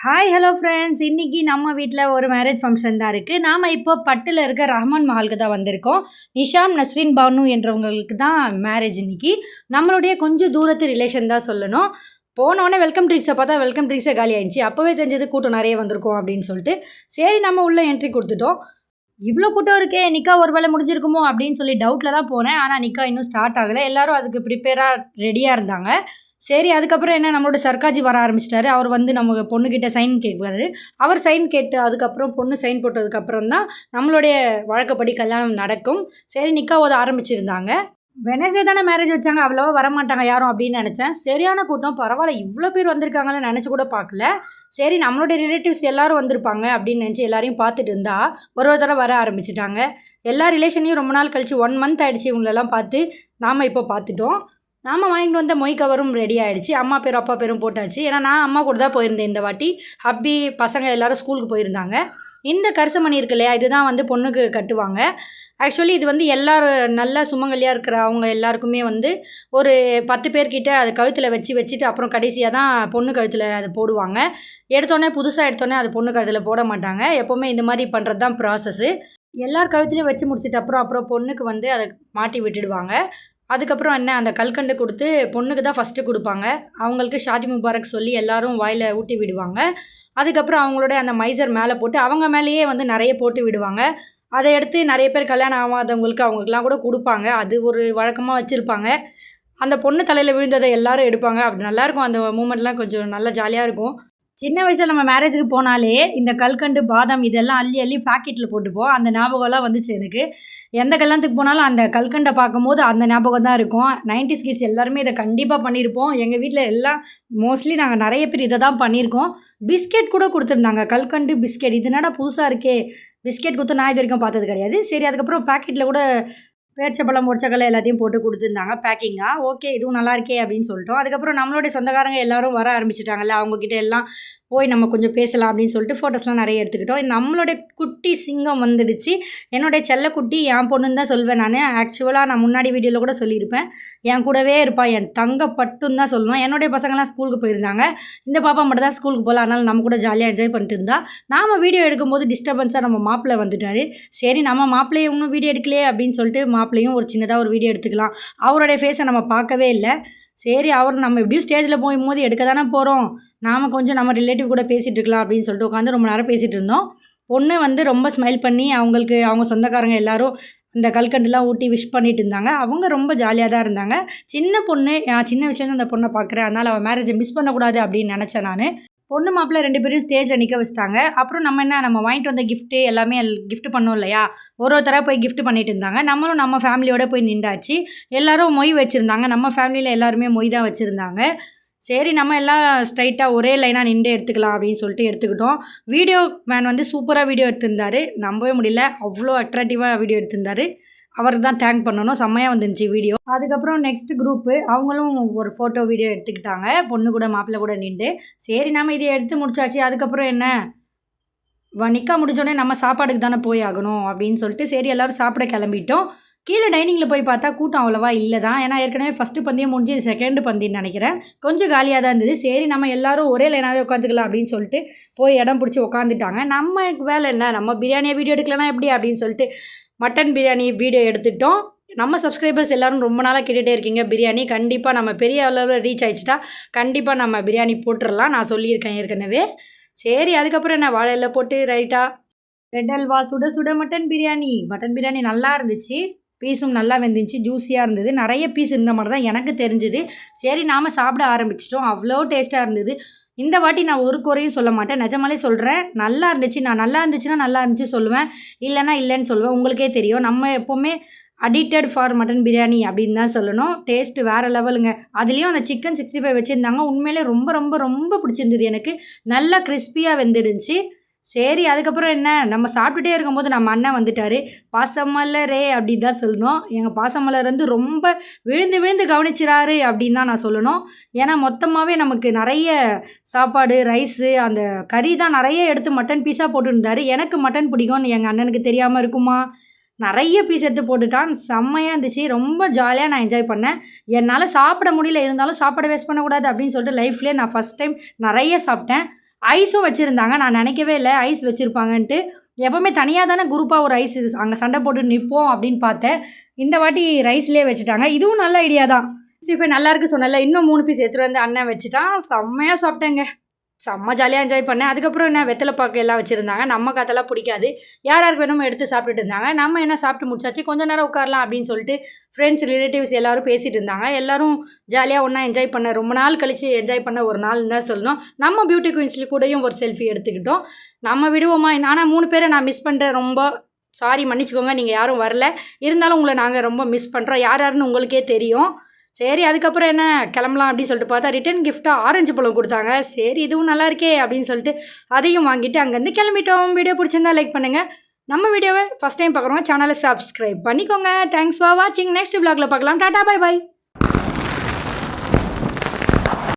Hi hello friends, இன்றைக்கி நம்ம வீட்டில் ஒரு மேரேஜ் ஃபங்க்ஷன் தான் இருக்குது. நாம் இப்போ பட்டில் இருக்க ரஹ்மான் மஹாலுக்கு தான் வந்திருக்கோம். நிஷாம் நஸ்ரீன் பானு என்றவங்களுக்கு தான் மேரேஜ் இன்றைக்கி. நம்மளுடைய கொஞ்சம் தூரத்து ரிலேஷன் தான் சொல்லணும். போனோடனே வெல்கம் ட்ரிங்க்ஸை பார்த்தா வெல்கம் ட்ரிங்க்ஸே காலி ஆயிடுச்சு. அப்போவே தெரிஞ்சது கூட்டம் நிறைய வந்திருக்கோம் அப்படின்னு சொல்லிட்டு சரி நம்ம உள்ளே என்ட்ரி கொடுத்துட்டோம். இவ்வளோ கூட்டம் இருக்கே, நிக்கா ஒரு வேளை முடிஞ்சிருக்குமோ அப்படின்னு சொல்லி டவுட்டில் தான் போனேன். ஆனால் நிக்கா இன்னும் ஸ்டார்ட் ஆகலை. எல்லோரும் அதுக்கு ப்ரிப்பேராக ரெடியாக இருந்தாங்க. சரி, அதுக்கப்புறம் என்ன, நம்மளோட சர்க்காஜி வர ஆரம்பிச்சிட்டாரு. அவர் வந்து நம்ம பொண்ணுக்கிட்ட சைன் கேட்பாரு. அவர் சைன் கேட்டு அதுக்கப்புறம் பொண்ணு சைன் போட்டதுக்கப்புறம் தான் நம்மளுடைய வழக்கப்படி கல்யாணம் நடக்கும். சரி, நிக்கா ஓத ஆரம்பிச்சிருந்தாங்க. வெனஸ்டே தானே மேரேஜ் வச்சாங்க, அவ்வளோவா வரமாட்டாங்க யாரும் அப்படின்னு நினச்சேன். சரியான கூட்டம், பரவாயில்ல இவ்வளோ பேர் வந்திருக்காங்கன்னு நினச்சி கூட பார்க்கல. சரி, நம்மளுடைய ரிலேட்டிவ்ஸ் எல்லோரும் வந்திருப்பாங்க அப்படின்னு நினச்சி எல்லாரையும் பார்த்துட்டு இருந்தா ஒரு தடவை வர ஆரம்பிச்சிட்டாங்க. எல்லா ரிலேஷனையும் ரொம்ப நாள் கழிச்சு 1 month ஆகிடுச்சு இவங்களெல்லாம் பார்த்து. நாம் இப்போ பார்த்துட்டோம். நாம் வாங்கிட்டு வந்த மொய் கவரும் ரெடி ஆகிடுச்சு. அம்மா பேரும் அப்பா பேரும் போட்டாச்சு. ஏன்னா நான் அம்மா கூட தான் போயிருந்தேன் இந்த வாட்டி. ஹப்பி பசங்க எல்லோரும் ஸ்கூலுக்கு போயிருந்தாங்க. இந்த கரிசமணி இருக்கு இல்லையா, இதுதான் வந்து பொண்ணுக்கு கட்டுவாங்க. ஆக்சுவலி இது வந்து எல்லோரும் நல்லா சுமங்கலியாக இருக்கிற அவங்க எல்லாருக்குமே வந்து ஒரு 10 பேர்கிட்ட அது கழுத்தில் வச்சுட்டு அப்புறம் கடைசியாக தான் பொண்ணு கழுத்தில் அது போடுவாங்க. புதுசாக எடுத்தோடனே அது பொண்ணு கழுத்தில் போட மாட்டாங்க. எப்போவுமே இந்த மாதிரி பண்ணுறது தான் ப்ராசஸ்ஸு. எல்லார் கழுத்துலேயும் வச்சு முடிச்சிட்டு அப்புறம் பொண்ணுக்கு வந்து அதை மாட்டி விட்டுடுவாங்க. அதுக்கப்புறம் என்ன, அந்த கல்கண்டு கொடுத்து பொண்ணுக்கு தான் ஃபஸ்ட்டு கொடுப்பாங்க. அவங்களுக்கு ஷாதி முபாரக் சொல்லி எல்லோரும் வாயில் ஊட்டி விடுவாங்க. அதுக்கப்புறம் அவங்களோட அந்த மைசர் மேலே போட்டு அவங்க மேலேயே வந்து நிறைய போட்டு விடுவாங்க. அதை எடுத்து நிறைய பேர் கல்யாணம் ஆகாதவங்களுக்கு அவங்களுக்குலாம் கூட கொடுப்பாங்க. அது ஒரு வழக்கமாக வச்சுருப்பாங்க. அந்த பொண்ணு தலையில் விழுந்ததை எல்லோரும் எடுப்பாங்க. அப்படி நல்லாயிருக்கும். அந்த மூமெண்ட்லாம் கொஞ்சம் நல்லா ஜாலியாக இருக்கும். சின்ன வயசில் நம்ம மேரேஜுக்கு போனாலே இந்த கல்கண்டு பாதாம் இதெல்லாம் அள்ளி அள்ளி பாக்கெட்டில் போட்டுப்போம். அந்த ஞாபகம்லாம் வந்துச்சு எனக்கு. எந்த கல்யாணத்துக்கு போனாலும் அந்த கல்கண்டை பார்க்கும்போது அந்த ஞாபகம் தான் இருக்கும். 90s கிட்ஸ் எல்லாருமே இதை கண்டிப்பாக பண்ணியிருப்போம். எங்கள் வீட்டில் எல்லாம் மோஸ்ட்லி நாங்கள் நிறைய பேர் இதை தான் பண்ணியிருக்கோம். பிஸ்கெட் கூட கொடுத்துருந்தாங்க, கல்கண்டு பிஸ்கெட். இது என்னடா புதுசாக இருக்கே, பிஸ்கெட் கொடுத்து நான் இது வரைக்கும் பார்த்தது கிடையாது. சரி, அதுக்கப்புறம் பேக்கெட்டில் கூட பேரிச்சப்பழம் முடிச்சக்கல்லை எல்லாத்தையும் போட்டு கொடுத்துருந்தாங்க பேக்கிங்காக. ஓகே, இதுவும் நல்லா இருக்கே அப்படின்னு சொல்லிட்டோம். அதுக்கப்புறம் நம்மளுடைய சொந்தக்காரங்க எல்லோரும் வர ஆரம்பிச்சிட்டாங்கல்ல, அவங்கக்கிட்ட எல்லாம் போய் நம்ம கொஞ்சம் பேசலாம் அப்படின்னு சொல்லிட்டு ஃபோட்டோஸ்லாம் நிறைய எடுத்துக்கிட்டோம். நம்மளுடைய குட்டி சிங்கம் வந்துடுச்சு. என்னுடைய செல்லக்குட்டி என் பொண்ணுன்னு தான் சொல்வேன் நான். ஆக்சுவலாக நான் முன்னாடி வீடியோவில் கூட சொல்லியிருப்பேன், என் கூடவே இருப்பாள், என் தங்க பட்டுன்னு தான் சொல்லணும். என்னுடைய பசங்களாம் ஸ்கூலுக்கு போயிருந்தாங்க. இந்த பாப்பா மட்டும் தான் ஸ்கூலுக்கு போகல. அதனால் நம்ம கூட ஜாலியாக என்ஜாய் பண்ணிட்டு இருந்தா. நாம் வீடியோ எடுக்கும்போது டிஸ்டர்பன்ஸாக நம்ம மாப்பிள்ளை வந்துட்டார். சரி, நம்ம மாப்பிள்ளையை இன்னும் வீடியோ எடுக்கலையே அப்படின்னு சொல்லிட்டு மாப்பிள்ளையும் ஒரு சின்னதாக ஒரு வீடியோ எடுத்துக்கலாம். அவருடைய ஃபேஸை நம்ம பார்க்கவே இல்லை. சரி, அவர் நம்ம எப்படியும் ஸ்டேஜில் போகும்போது எடுக்க தானே போகிறோம், நாம் கொஞ்சம் நம்ம ரிலேட்டிவ் கூட பேசிகிட்டு இருக்கலாம் அப்படின்னு சொல்லிட்டு உட்காந்து ரொம்ப நேரம் பேசிகிட்டு இருந்தோம். பொண்ணு வந்து ரொம்ப ஸ்மைல் பண்ணி அவங்களுக்கு அவங்க சொந்தக்காரங்க எல்லோரும் அந்த கல்கண்டுலாம் ஊட்டி விஷ் பண்ணிட்டு இருந்தாங்க. அவங்க ரொம்ப ஜாலியாக தான் இருந்தாங்க. சின்ன பொண்ணு, நான் சின்ன விஷயம் அந்த பொண்ணை பார்க்குறேன், அதனால் அவள் மேரேஜை மிஸ் பண்ணக்கூடாது அப்படின்னு நினச்சேன் நான். பொண்ணு மாப்பிள்ளை 2 பேரும் ஸ்டேஜில் நிற்க வச்சிட்டாங்க. அப்புறம் நம்ம வாங்கிட்டு வந்த கிஃப்ட்டு எல்லாமே கிஃப்ட் பண்ணோம் இல்லையா, ஒருத்தராக போய் கிஃப்ட் பண்ணிட்டு இருந்தாங்க. நம்மளும் நம்ம ஃபேமிலியோடு போய் நின்றாச்சு. எல்லோரும் மொய் வச்சுருந்தாங்க. நம்ம ஃபேமிலியில் எல்லாருமே மொய் தான் வச்சுருந்தாங்க. சரி, நம்ம எல்லாம் ஸ்ட்ரைட்டாக ஒரே லைனாக நின்று எடுத்துக்கலாம் அப்படின்னு சொல்லிட்டு எடுத்துக்கிட்டோம். வீடியோ மேன் வந்து சூப்பராக வீடியோ எடுத்திருந்தார். நம்பவே முடியல, அவ்வளோ அட்ராக்டிவாக வீடியோ எடுத்திருந்தார். அவருக்கு தான் தேங்க் பண்ணணும். செம்மையாக வந்துருந்துச்சு வீடியோ. அதுக்கப்புறம் நெக்ஸ்ட் குரூப்பு அவங்களும் ஒரு ஃபோட்டோ வீடியோ எடுத்துக்கிட்டாங்க, பொண்ணு கூட மாப்பிள்ளை கூட நின்று. சரி, நம்ம இதை எடுத்து முடிச்சாச்சு. அதுக்கப்புறம் என்ன, நிக்கா முடிஞ்சோடனே நம்ம சாப்பாடுக்கு தானே போய் ஆகணும் அப்படின்னு சொல்லிட்டு சரி எல்லோரும் சாப்பிட கிளம்பிட்டோம். கீழே டைனிங்கில் போய் பார்த்தா கூட்டம் அவ்வளோவா இல்லை தான். ஏன்னா ஏற்கனவே ஃபஸ்ட்டு பந்தியம் முடிஞ்சு செகண்ட் பந்தின்னு நினைக்கிறேன். கொஞ்சம் காலியாக தான் இருந்தது. சரி, நம்ம எல்லோரும் ஒரே லைனாகவே உட்காந்துக்கலாம் அப்படின்னு சொல்லிட்டு போய் இடம் பிடிச்சி உட்காந்துட்டாங்க. நம்ம வேலை என்ன, நம்ம பிரியாணியை வீடியோ எடுக்கலன்னா எப்படி அப்படின்னு சொல்லிட்டு மட்டன் பிரியாணி வீடியோ எடுத்துட்டோம். நம்ம சப்ஸ்கிரைபர்ஸ் எல்லோரும் ரொம்ப நாளாக கேட்டுகிட்டே இருக்கீங்க பிரியாணி. கண்டிப்பாக நம்ம பெரிய அளவில் ரீச் ஆகிடுச்சிட்டா கண்டிப்பாக நம்ம பிரியாணி போட்டுடலாம், நான் சொல்லியிருக்கேன் ஏற்கனவே. சரி, அதுக்கப்புறம் என்ன, வாழையில் போட்டு ரைட்டாக ரெட் அல்வா, சுட சுட மட்டன் பிரியாணி நல்லா இருந்துச்சு. பீஸும் நல்லா வெந்துச்சு, ஜூஸியாக இருந்தது. நிறைய பீஸ் இருந்த மாதிரி தான் எனக்கு தெரிஞ்சுது. சரி, நாம் சாப்பிட ஆரம்பிச்சிட்டோம். அவ்வளோ டேஸ்ட்டாக இருந்தது. இந்த வாட்டி நான் ஒரு குறையும் சொல்ல மாட்டேன், நிஜமாலே சொல்கிறேன். நல்லா இருந்துச்சு. நான் நல்லா இருந்துச்சுன்னா நல்லா இருந்துச்சு சொல்லுவேன், இல்லைன்னா இல்லைன்னு சொல்லுவேன். உங்களுக்கே தெரியும், நம்ம எப்போவுமே அடிக்டட் ஃபார் மட்டன் பிரியாணி அப்படின்னு தான் சொல்லணும். டேஸ்ட்டு வேறு லெவலுங்க. அதுலேயும் அந்த சிக்கன் 65 வச்சுருந்தாங்க. உண்மையிலே ரொம்ப ரொம்ப ரொம்ப பிடிச்சிருந்தது எனக்கு. நல்லா கிறிஸ்பியாக வெந்துருந்துச்சு. சரி, அதுக்கப்புறம் என்ன, நம்ம சாப்பிட்டுட்டே இருக்கும்போது நம்ம அண்ணன் வந்துட்டார். பாசமலரே அப்படின்னு தான் சொல்லணும். எங்கள் பாசமலர் வந்து ரொம்ப விழுந்து விழுந்து கவனிச்சிறாரு அப்படின்னு தான் நான் சொல்லணும். ஏன்னா மொத்தமாகவே நமக்கு நிறைய சாப்பாடு, ரைஸு, அந்த கறி தான் நிறைய எடுத்து மட்டன் பீஸாக போட்டுருந்தார். எனக்கு மட்டன் பிடிக்கும்னு எங்கள் அண்ணனுக்கு தெரியாமல் இருக்குமா, நிறைய பீஸ் எடுத்து போட்டுட்டான். செம்மையாக இருந்துச்சு. ரொம்ப ஜாலியாக நான் என்ஜாய் பண்ணேன். என்னால் சாப்பிட முடியல, இருந்தாலும் சாப்பாடை வேஸ்ட் பண்ணக்கூடாது அப்படின்னு சொல்லிட்டு லைஃப்லேயே நான் ஃபஸ்ட் டைம் நிறைய சாப்பிட்டேன். ஐஸும் வச்சுருந்தாங்க. நான் நினைக்கவே இல்லை ஐஸ் வச்சுருப்பாங்கன்ட்டு. எப்போவுமே தனியாக தானே குரூப்பாக ஒரு ஐஸ் அங்கே சண்டை போட்டு நிற்போம் அப்படின்னு பார்த்தேன். இந்த வாட்டி ரைஸ்லேயே வச்சுட்டாங்க. இதுவும் நல்ல ஐடியா தான். சிஃபை நல்லாயிருக்கு சொன்னல, இன்னும் 3 பீஸ் எடுத்துகிட்டு வந்து அண்ணன் வச்சுட்டான். செம்மையாக சாப்பிட்டேங்க. செம்ம ஜாலியாக என்ஜாய் பண்ணேன். அதுக்கப்புறம் என்ன வெத்தலை பாக்கு எல்லாம் வச்சுருந்தாங்க. நமக்கு அதெல்லாம் பிடிக்காது. யார் யாருக்கு வேணுமோ எடுத்து சாப்பிட்டுட்டு இருந்தாங்க. நம்ம என்ன சாப்பிட்டு முடிச்சாச்சு, கொஞ்சம் நேரம் உட்காரலாம் அப்படின்னு சொல்லிட்டு ஃப்ரெண்ட்ஸ் ரிலேட்டிவ்ஸ் எல்லோரும் பேசிகிட்டு இருந்தாங்க. எல்லோரும் ஜாலியாக ஒன்றா என்ஜாய் பண்ண, ரொம்ப நாள் கழித்து என்ஜாய் பண்ண ஒரு நாள்னு தான் சொல்லணும். நம்ம பியூட்டி குயின்ஸ்ல கூடயும் ஒரு செல்ஃபி எடுத்துக்கிட்டோம். நம்ம விடுவோமா? ஆனால் 3 பேரை நான் மிஸ் பண்ணுறேன். ரொம்ப சாரி, மன்னிச்சுக்கோங்க, நீங்கள் யாரும் வரல. இருந்தாலும் உங்களை நாங்கள் ரொம்ப மிஸ் பண்ணுறோம். யார் யாருன்னு உங்களுக்கே தெரியும். சரி, அதுக்கப்புறம் என்ன கிளம்பலாம் அப்படின்னு சொல்லிட்டு பார்த்தா ரிட்டன் கிஃப்ட்டாக ஆரஞ்சு பழம் கொடுத்தாங்க. சரி, இதுவும் நல்லா இருக்கே அப்படின்னு சொல்லிட்டு அதையும் வாங்கிட்டு அங்கேருந்து கிளம்பிட்டோம். வீடியோ பிடிச்சிருந்தா லைக் பண்ணுங்கள். நம்ம வீடியோவை ஃபஸ்ட் டைம் பார்க்குறவங்க சேனலை சப்ஸ்கிரைப் பண்ணிக்கோங்க. தேங்க்ஸ் ஃபார் வாட்சிங். நெக்ஸ்ட் vlogல பார்க்கலாம். Tata, bye by.